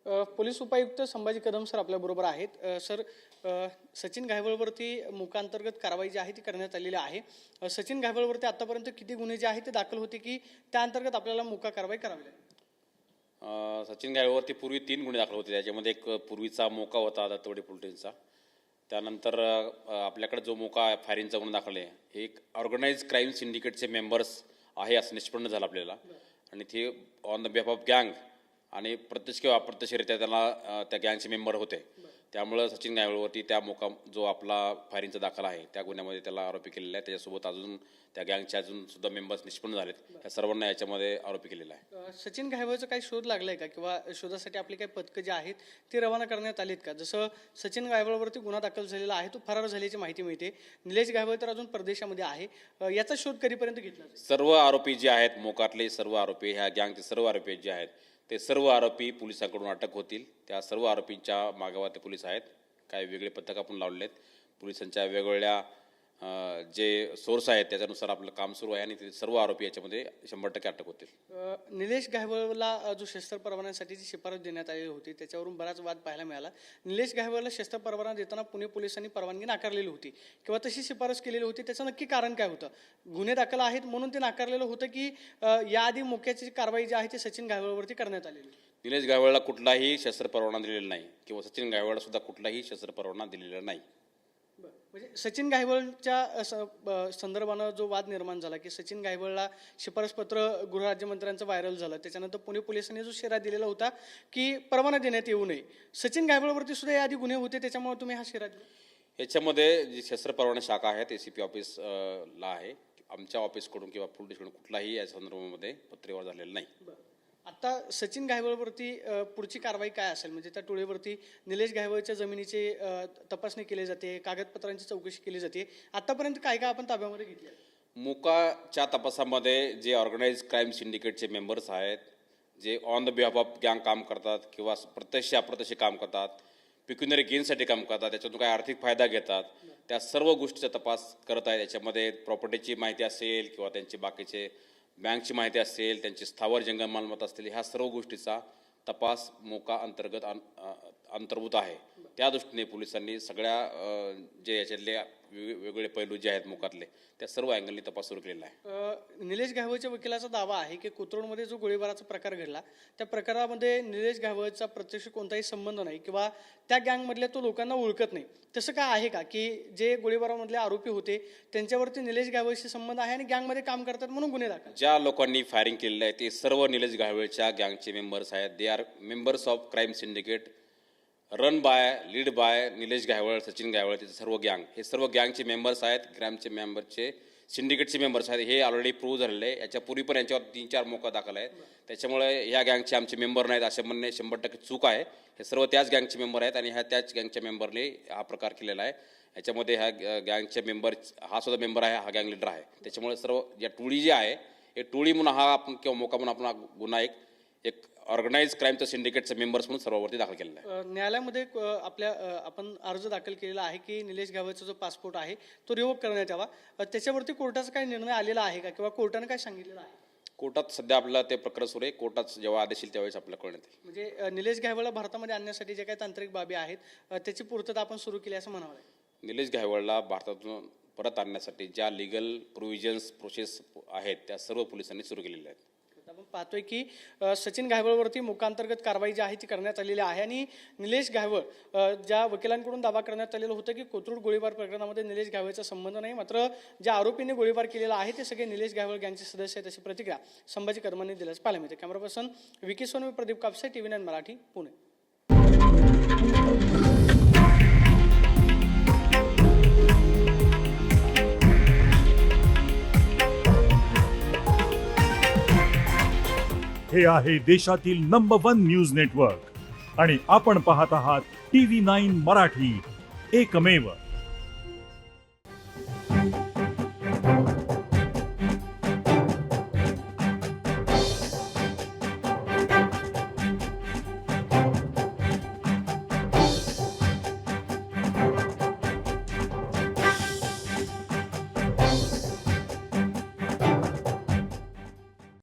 Police उपायुक्त Sambhaji Kadam sir आपल्याबरोबर आहेत. सर, सचिन घायवळवरती मोका-अंतर्गत कारवाई जी आहे ती करण्यात आलेली आहे. सचिन घायवळवरती आतापर्यंत किती गुन्हे जे आहेत ते दाखल होते की त्या अंतर्गत आपल्याला मोका कारवाई करावी लागेल? सचिन घायवळवरती पूर्वी 3 गुन्हे दाखल होते. त्याच्यामध्ये एक पूर्वीचा मोका होता दत्तवाडी पोलिसांचा. त्यानंतर आपल्याकडे जो मोका फायरिंगचा गुन्हा दाखल आहे हे एक ऑर्गनाइज क्राईम सिंडिकेटचे मेंबर्स आहे असं निष्पन्न झालं आपल्याला. आणि ते ऑन द बिहाफ ऑफ गँग आणि प्रत्यक्ष किंवा अप्रत्यक्षरित्या त्याला त्या गँगचे मेंबर होते. त्यामुळं सचिन घायवळवरती त्या मोका जो आपला फायरिंगचा दाखल आहे त्या गुन्ह्यामध्ये त्याला आरोपी केलेला आहे. त्याच्यासोबत अजून त्या गँगचे अजून सुद्धा मेंबर्स निष्पन्न झालेत. त्या सर्वांना याच्यामध्ये आरोपी केलेला आहे. सचिन घायवळचा काही शोध लागलाय का किंवा शोधासाठी आपली काही पथकं जी आहेत ती रवाना करण्यात आलीत का? जसं सचिन घायवळवरती गुन्हा दाखल झालेला आहे, तो फरार झाल्याची माहिती मिळते. निलेश घायवळ तर अजून परदेशामध्ये आहे. याचा शोध कधीपर्यंत घेतला जाईल? सर्व आरोपी जे आहेत मोकातले सर्व आरोपी, ह्या गँगचे सर्व आरोपी जे आहेत ते सर्व आरोपी पोलिसांकडून अटक होतील. त्या सर्व आरोपींच्या मागावर ते पोलीस आहेत. काही वेगळे पथक आपण लावले आहेत. पोलिसांच्या वेगवेगळ्या जे सोर्स आहेत त्याच्यानुसार आपलं काम सुरू आहे आणि ते सर्व आरोपी याच्यामध्ये 100% अटक होतील. निलेश घायवळला जो शस्त्र परवान्यासाठीची शिफारस देण्यात आलेली होती त्याच्यावरून बराच वाद पाहायला मिळाला. निलेश घायवळला शस्त्र परवाना देताना पुणे पोलिसांनी परवानगी नाकारलेली होती किंवा तशी शिफारस केलेली होती. त्याचं नक्की कारण काय होतं? गुन्हे दाखल आहेत म्हणून ते नाकारलेलं होतं की याआधी मोक्याची कारवाई जी आहे ती सचिन घायवळवरती करण्यात आलेली? निलेश घायवळला कुठलाही शस्त्र परवाना दिलेला नाही किंवा सचिन घायवळला सुद्धा कुठलाही शस्त्र परवाना दिलेला नाही. म्हणजे सचिन घायवळच्या संदर्भानं जो वाद निर्माण झाला की सचिन घायवळला शिफारसपत्र गृहराज्यमंत्र्यांचं व्हायरल झालं, त्याच्यानंतर पुणे पोलिसांनी जो शेरा दिलेला होता की परवाना देण्यात येऊ नये, सचिन घायवळवरती सुद्धा याआधी गुन्हे होते त्याच्यामुळे तुम्ही हा शेरा दिला? याच्यामध्ये जी शस्त्र परवाना शाखा आहे ACP ऑफिसला आहे. आमच्या ऑफिसकडून किंवा पोलिसकडून कुठलाही या संदर्भामध्ये पत्रव्यवहार झालेला नाही. आता सचिन घायवळवरती पुढची कारवाई काय असेल? म्हणजे त्या टोळीवरती निलेश घायवळच्या जमिनीची तपासणी केली जाते, कागदपत्रांची चौकशी केली जाते. आतापर्यंत काय काय आपण ताब्यामध्ये घेतले? मोकाच्या तपासामध्ये जे ऑर्गनाइज क्राईम सिंडिकेटचे मेंबर्स आहेत, जे ऑन द बिहाफ ऑफ गँग काम करतात किंवा प्रत्यक्ष अप्रत्यक्ष काम करतात, पिक्युनरी गेनसाठी काम करतात, त्याच्यातून काय आर्थिक फायदा घेतात, त्या सर्व गोष्टीचा तपास करत आहेत. याच्यामध्ये प्रॉपर्टीची माहिती असेल किंवा त्यांची बाकीचे बँकची माहिती असेल, त्यांची स्थावर जंगम मालमत्ता असतील, ह्या सर्व गोष्टीचा तपास मोका अंतर्गत अंतर्भूत आहे. त्या दृष्टीने पोलिसांनी सगळ्या जे याच्यातले वेगवेगळे पैलू जे आहेत मोकातले त्या सर्व अँगलनी तपास सुरू केलेला आहे. निलेश घायवळच्या वकिलाचा दावा आहे की कोथरूडमध्ये जो गोळीबाराचा प्रकार घडला त्या प्रकारामध्ये निलेश घायवळचा प्रत्यक्ष कोणताही संबंध नाही किंवा त्या गँगमधल्या तो लोकांना ओळखत नाही. तसं काय आहे का की जे गोळीबारामधले आरोपी होते त्यांच्यावरती निलेश घायवळशी संबंध आहे आणि गँगमध्ये काम करतात म्हणून गुन्हे दाखल? ज्या लोकांनी फायरिंग केलेलं आहे ते सर्व निलेश घायवळच्या गँगचे मेंबर्स आहेत. They are members of crime syndicate run by lead by Nilesh Ghaywal, Sachin Ghaywal, त्याचे सर्व गँग, हे सर्व गँगचे मेंबर्स आहेत. क्राईमचे मेंबरचे सिंडिकेटचे मेंबर्स आहेत. हे ऑलरेडी प्रूव्ह झालेले आहे. याच्यापूर्वी पण यांच्यावर 3-4 मोका दाखल आहेत. त्याच्यामुळे ह्या गँगचे आमचे मेंबर नाहीत असे म्हणणे 100% चूक आहे. हे सर्व त्याच गँगचे मेंबर आहेत आणि ह्या त्याच गँगच्या मेंबरने हा प्रकार केलेला आहे. याच्यामध्ये ह्या गँगचे मेंबर, हा सुद्धा मेंबर आहे, हा गँग लीडर आहे. त्याच्यामुळे सर्व या टोळी जी आहे हे टोळी म्हणून हा आपण किंवा मोका म्हणून आपण गुन्हा एक ऑर्गनाइज क्राईमचं सिंडिकेटचं मेंबर्स म्हणून सर्वांवरती दाखल केलेला आहे. न्यायालयामध्ये आपण अर्ज दाखल केलेला आहे की निलेश घायवळचा जो पासपोर्ट आहे तो रिवोक करण्यात यावा. त्याच्यावरती कोर्टाचा काही निर्णय आलेला आहे का किंवा कोर्टाने काय सांगितलेलं आहे? कोर्टात सध्या आपल्याला ते प्रकरण सुरू आहे. कोर्टात जेव्हा आदेश येईल त्यावेळेस आपल्याला कळण्यात येईल. म्हणजे निलेश घायवळला भारतामध्ये आणण्यासाठी जे काही तांत्रिक बाबी आहेत त्याची पूर्तता आपण सुरू केली असं म्हणावं लागेल? निलेश घायवळला भारतातून परत आणण्यासाठी ज्या लिगल प्रोव्हिजन्स प्रोसेस आहेत त्या सर्व पोलिसांनी सुरू केलेल्या आहेत. आपण पाहतोय की सचिन घायवळवरती मोकांतर्गत कारवाई जी आहे ती करण्यात आलेली आहे आणि निलेश घायवळ ज्या वकिलांकडून दावा करण्यात आलेला होता की कोथरूड गोळीबार प्रकरणामध्ये निलेश घायवळचा संबंध नाही, मात्र ज्या आरोपींनी गोळीबार केलेला आहे ते सगळे निलेश घायवळ गँगचे सदस्य आहेत अशी प्रतिक्रिया संभाजी कदमांनी दिल्याचं पाहायला मिळते. Camera person Vicky Sonavi, Pradeep Kapse, TV9 Marathi, Pune. हे आहे देशातील नंबर 1 न्यूज नेटवर्क आणि आपण पाहत आहात TV9 मराठी, एकमेव.